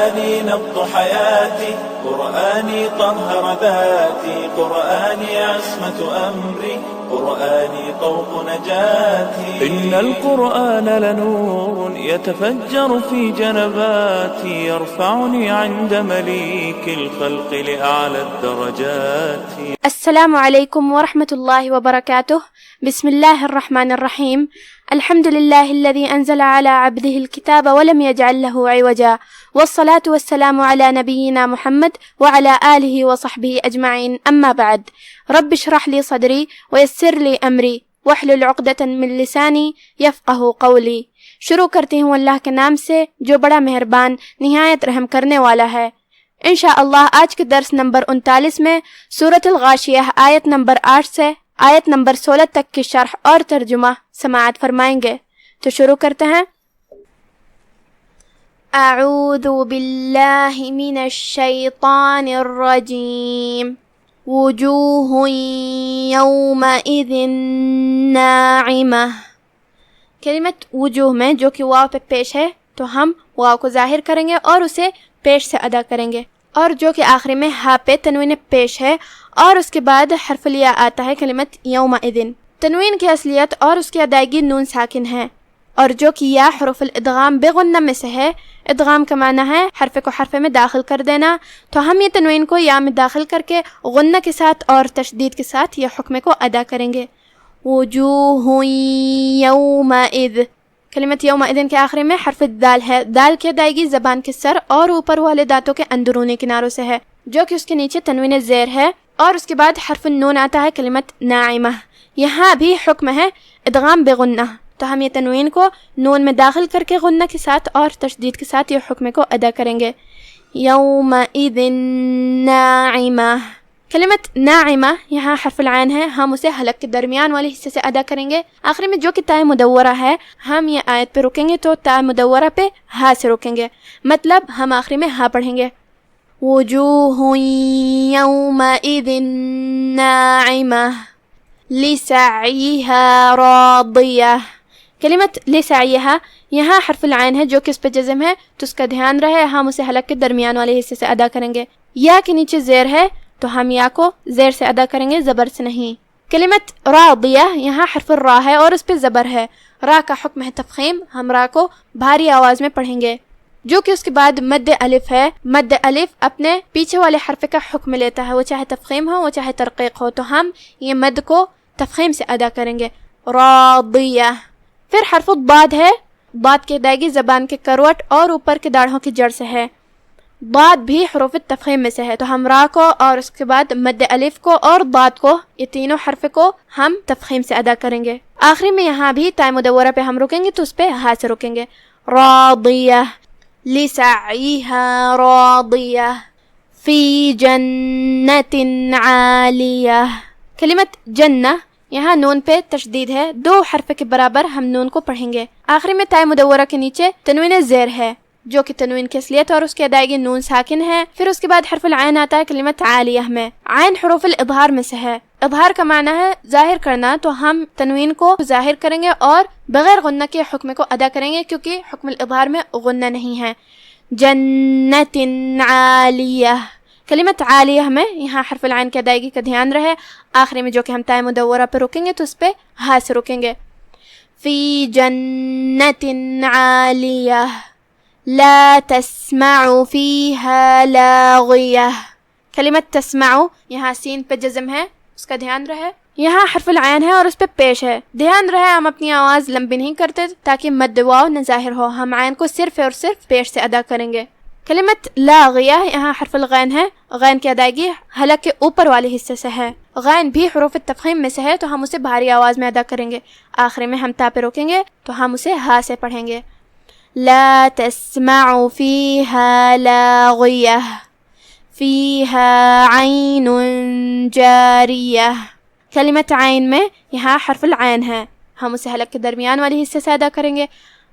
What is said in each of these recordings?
قرآني نبض حياتي، قرآني طهر ذاتي، قرآني عصمة أمري، قرآني طوق نجاتي. إن القرآن لنور يتفجر في جنباتي، يرفعني عند مليك الخلق لأعلى الدرجات. السلام عليكم ورحمة الله وبركاته. بسم الله الرحمن الرحيم. الحمد لله الذي أنزل على عبده الكتاب ولم يجعل له عوجا، والصلاة والسلام على نبينا محمد وعلى آله وصحبه أجمعين، أما بعد. رب اشرح لي صدري ويسر لي أمري واحلل عقدة من لسانی یفقہ قولی. شروع کرتی ہوں اللہ کے نام سے جو بڑا مہربان نہایت رحم کرنے والا ہے. انشاءاللہ آج کے درس نمبر 39 میں سورۃ الغاشیہ آیت نمبر 8 سے آیت نمبر 16 تک کی شرح اور ترجمہ سماعت فرمائیں گے. تو شروع کرتے ہیں. اعوذ باللہ من الشیطان الرجیم. وجوہ یومئذ ناعمہ. کلمت وجوہ میں جو کہ واو پہ پیش ہے تو ہم واو کو ظاہر کریں گے اور اسے پیش سے ادا کریں گے، اور جو کہ آخری میں ہا پہ تنوین پیش ہے اور اس کے بعد حرف الیا آتا ہے کلمت یومئذ. تنوین کی اصلیت اور اس کی ادائیگی نون ساکن ہے، اور جو کہ یا حروف الادغام بغنہ میں سے ہے. ادغام کا معنی ہے حرف کو حرف میں داخل کر دینا، تو ہم یہ تنوین کو یا میں داخل کر کے غنہ کے ساتھ اور تشدید کے ساتھ یہ حکم کو ادا کریں گے. وجوہ یومئذ. کلمت یومئذ کے آخری میں حرف دال ہے. دال کی ادائیگی زبان کے سر اور اوپر والے دانتوں کے اندرونی کناروں سے ہے، جو کہ اس کے نیچے تنوین زیر ہے، اور اس کے بعد حرف النون آتا ہے کلمت ناعمہ. یہاں بھی حکم ہے ادغام بغنہ، تو ہم یہ تنوین کو نون میں داخل کر کے غنہ کے ساتھ اور تشدید کے ساتھ یہ حکم کو ادا کریں گے. یومئذ ناعمہ. کلمت ناعمہ یہاں حرف العین ہے، ہم اسے حلق کے درمیان والے حصے سے ادا کریں گے. آخری میں جو کہ تاء مدورہ ہے، ہم یہ آیت پہ رکیں گے تو تاء مدورہ پہ ہا سے رکیں گے، مطلب ہم آخری میں ہا پڑھیں گے. وجوہ یومئذ ناعمہ لسعیہا راضیہ. کلمت لسعیہا یہاں حرف العین ہے جو کہ اس پہ جزم ہے، تو اس کا دھیان رہے ہم اسے حلق کے درمیان والے حصے سے ادا کریں گے. یا کے نیچے زیر ہے تو ہم یا کو زیر سے ادا کریں گے، زبر سے نہیں. کلمت راضیہ یہاں حرف الرا ہے اور اس پہ زبر ہے. را کا حکم ہے تفخیم، ہم را کو بھاری آواز میں پڑھیں گے، جو کہ اس کے بعد مد الف ہے. مد الف اپنے پیچھے والے حرف کا حکم لیتا ہے، وہ چاہے تفخیم ہو وہ چاہے ترقیق ہو، تو ہم یہ مد کو تفخیم سے ادا کریں گے. راضیہ. پھر حرف الضاد ہے. ضاد کی ادائیگی زبان کے کروٹ اور اوپر کے داڑھوں کی جڑ سے ہے. ضاد بھی حروف تفخیم میں سے ہے، تو ہم را کو اور اس کے بعد مد الف کو اور ضاد کو، یہ تینوں حرف کو ہم تفخیم سے ادا کریں گے. آخری میں یہاں بھی تاء مدورہ پہ ہم رکیں گے تو اس پہ ہا سے رکیں گے. راضیہ لسعیہا راضیہ فی جنت عالیہ. کلمت جنہ یہاں نون پہ تشدید ہے، 2 حرف کے برابر ہم نون کو پڑھیں گے. آخری میں تاء مدورہ کے نیچے تنوین زیر ہے، جو کہ تنوین کی اصلیت اور اس کی ادائیگی نون ساکن ہے. پھر اس کے بعد حرف العین آتا ہے کلمت عالیہ میں. عین حروف الاظہار میں سے ہے. اظہار کا معنی ہے ظاہر کرنا، تو ہم تنوین کو ظاہر کریں گے اور بغیر غنہ کے حکم کو ادا کریں گے، کیونکہ حکم الاظہار میں غنہ نہیں ہے. جنت عالیہ. کلمت عالیہ میں یہاں حرف العین کی ادائیگی کا دھیان رہے، آخری میں جو کہ ہم تاء مدورہ پہ رکیں گے تو اس پہ ہا سے رکیں گے. فی جنت عالیہ لا تسمع فیہا لاغیہ. کلمت تسمع یہاں سین پہ جزم ہے، اس کا دھیان رہے. یہاں حرف العین ہے اور اس پہ پیش ہے، دھیان رہے ہم اپنی آواز لمبی نہیں کرتے تاکہ مد واو نہ ظاہر ہو، ہم عین کو صرف اور صرف پیش سے ادا کریں گے. کلمت لاغیہ یہاں حرف الغین ہے. غین کی ادائیگی حلق کے اوپر والے حصے سے ہے. غین بھی حروف تفخیم میں سے ہے، تو ہم اسے بھاری آواز میں ادا کریں گے. آخری میں ہم تا پہ روکیں گے تو ہم اسے ہا سے پڑھیں گے. لا تسمع فیہا لاغیہ فیہا عین جاریہ. کلمت عین میں یہاں حرف العین ہے، ہم اسے حلق کے درمیان والے حصے سے ادا کریں گے.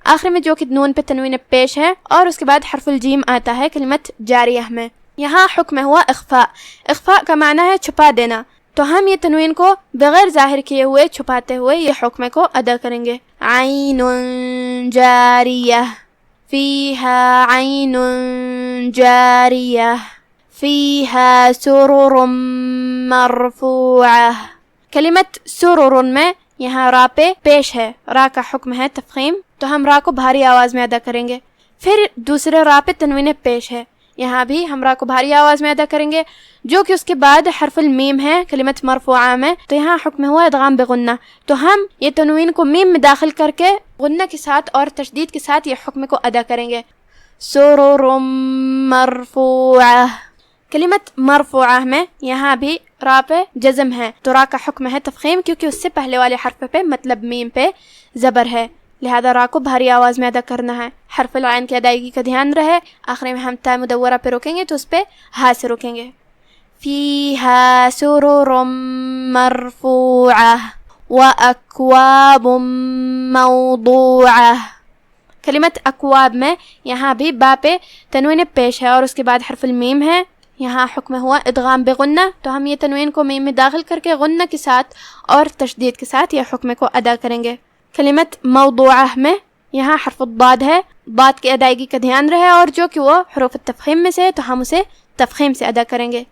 آخر میں جو کہ نون پہ تنوین پیش ہے اور اس کے بعد حرف الجیم آتا ہے کلمت جاریہ میں. یہاں حکم ہوا اخفاء. اخفاء کا معنی ہے چھپا دینا، تو ہم یہ تنوین کو بغیر ظاہر کیے ہوئے چھپاتے ہوئے یہ حکم کو ادا کریں گے. عین جاریہ. فيها عين جارية فيها سرر مرفوعة. کلمت سرر میں یہاں را پہ پیش ہے، را کا حکم ہے تفخیم، تو ہم را کو بھاری آواز میں ادا کریں گے. پھر دوسرے را پہ تنوین پیش ہے، یہاں بھی ہم را کو بھاری آواز میں ادا کریں گے، جو کہ اس کے بعد حرف المیم ہے کلمت مرفوعہ میں، تو یہاں حکم ہوا ادغام بغنہ، تو ہم یہ تنوین کو میم میں داخل کر کے غنہ کے ساتھ اور تشدید کے ساتھ یہ حکم کو ادا کریں گے. سرر مرفوعہ. کلمت مرفوعہ میں یہاں بھی را پہ جزم ہے، تو را کا حکم ہے تفخیم، کیونکہ اس سے پہلے والے حرف پہ مطلب میم پہ زبر ہے، لہذا را کو بھاری آواز میں ادا کرنا ہے. حرف العین کی ادائیگی کا دھیان رہے، آخری میں ہم تا مدورہ پہ روکیں گے تو اس پہ ہا سے روکیں گے. فیہا سرر مرفوعہ واکواب موضوعہ. کلمت اکواب میں یہاں بھی با پہ تنوین پیش ہے اور اس کے بعد حرف المیم ہے، یہاں حکم ہوا ادغام بغنہ، تو ہم یہ تنوین کو میم میں داخل کر کے غنہ کے ساتھ اور تشدید کے ساتھ یہ حکم کو ادا کریں گے. کلمت موضوعہ میں یہاں حرف الضاد ہے، ضاد کی ادائیگی کا دھیان رہے اور جو کہ وہ حروف التفخیم میں سے، تو ہم اسے تفخیم سے ادا کریں گے.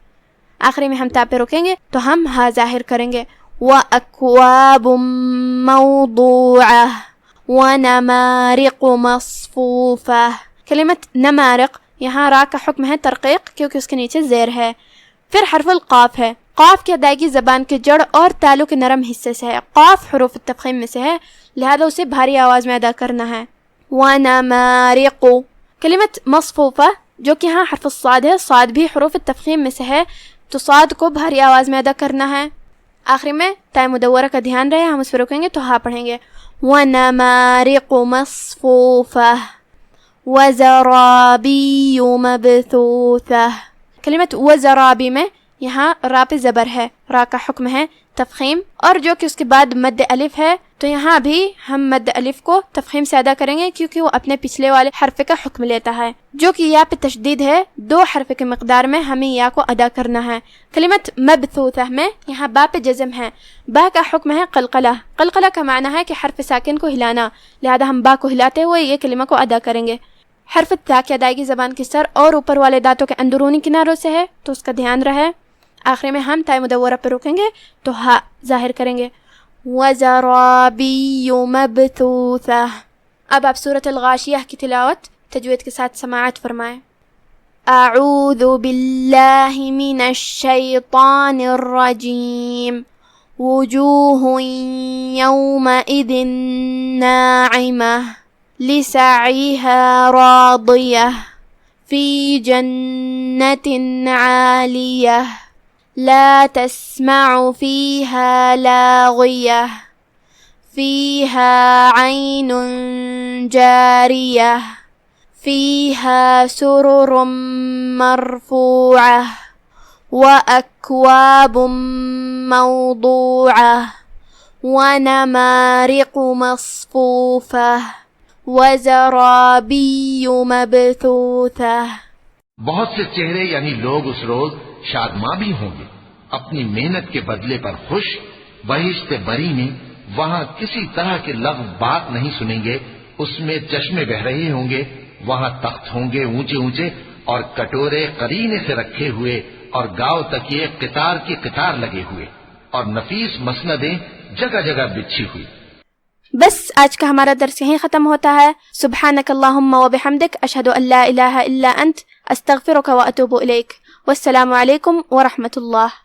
آخری میں ہم تا پہ روکیں گے تو ہم ہا ظاہر کریں گے. وَأَكْوَابٌ مَوْضُوعَةٌ وَنَمَارِقُ مَصْفُوفَةٌ. کلمت نمارق یہاں را کا حکم ہے ترقیق، کیونکہ اس کے نیچے زیر ہے. پھر حرف القاف ہے، قاف کی ادائیگی زبان کے جڑ اور تالو کے نرم حصے سے ہے، قاف حروف التفخیم میں سے ہے، لہذا اسے بھاری آواز میں ادا کرنا ہے. وَنَمَارِقُ. کلمت مصفوفہ جو کہ یہاں حرف الصاد ہے، صاد بھی حروف التفخیم میں سے ہے، تو صاد کو بھاری آواز میں ادا کرنا ہے. آخری میں تا مدورہ کا دھیان رہے، ہم اس پہ روکیں گے تو ہا پڑھیں گے. وَنَمَارِقُ مَصْفُوفَةٌ وَزَرَابِيُّ مَبْثُوثَةٌ. کلمت وزرابی میں یہاں را پہ زبر ہے، را کا حکم ہے تفخیم، اور جو کہ اس کے بعد مد الف ہے، تو یہاں بھی ہم مد الف کو تفخیم سے ادا کریں گے، کیونکہ وہ اپنے پچھلے والے حرف کا حکم لیتا ہے، جو کہ یا پہ تشدید ہے، 2 حرف کے مقدار میں ہمیں یا کو ادا کرنا ہے. کلمت مبثوثہ میں یہاں با پہ جزم ہے، با کا حکم ہے قلقلہ. قلقلہ کا معنی ہے کہ حرف ساکن کو ہلانا، لہذا ہم با کو ہلاتے ہوئے یہ کلمہ کو ادا کریں گے. حرف تا کی ادائیگی زبان کے سر اور اوپر والے دانتوں کے اندرونی کناروں سے ہے، تو اس کا دھیان رہے. آخری میں ہم تا مدورہ پہ روکیں گے تو ہا ظاہر کریں گے. وَزَرَابِيُّ مَبْثُوثَةٌ. اب آپ سورۃ الغاشیہ کی تلاوت تجوید کے ساتھ سماعت فرمائیں. اعوذ باللہ من الشیطان الرجیم. وجوہ یومئذ ناعمہ لسعیہا راضیہ فی جنت عالیہ لا تسمع فيها لاغية فيها عين جارية فيها سرر مرفوعة وأكواب موضوعة ونمارق مصفوفة وزرابي مبثوثة. بہت سے چہرے یعنی لوگ اس روز شادماں بھی ہوں گے، اپنی محنت کے بدلے پر خوش. بہشت بری میں وہاں کسی طرح کے لغو بات نہیں سنیں گے، اس میں چشمے بہ رہے ہوں گے، وہاں تخت ہوں گے اونچے اونچے اور کٹورے قرینے سے رکھے ہوئے اور گاؤ تکیے قطار کی قطار لگے ہوئے اور نفیس مسندیں جگہ جگہ بچھی ہوئی. بس آج کا ہمارا درس یہیں ختم ہوتا ہے. سبحانک اللہم و بحمدک، اشہد ان لا الہ الا انت، استغفرک و اتوب الیک. والسلام علیکم ورحمۃ اللہ.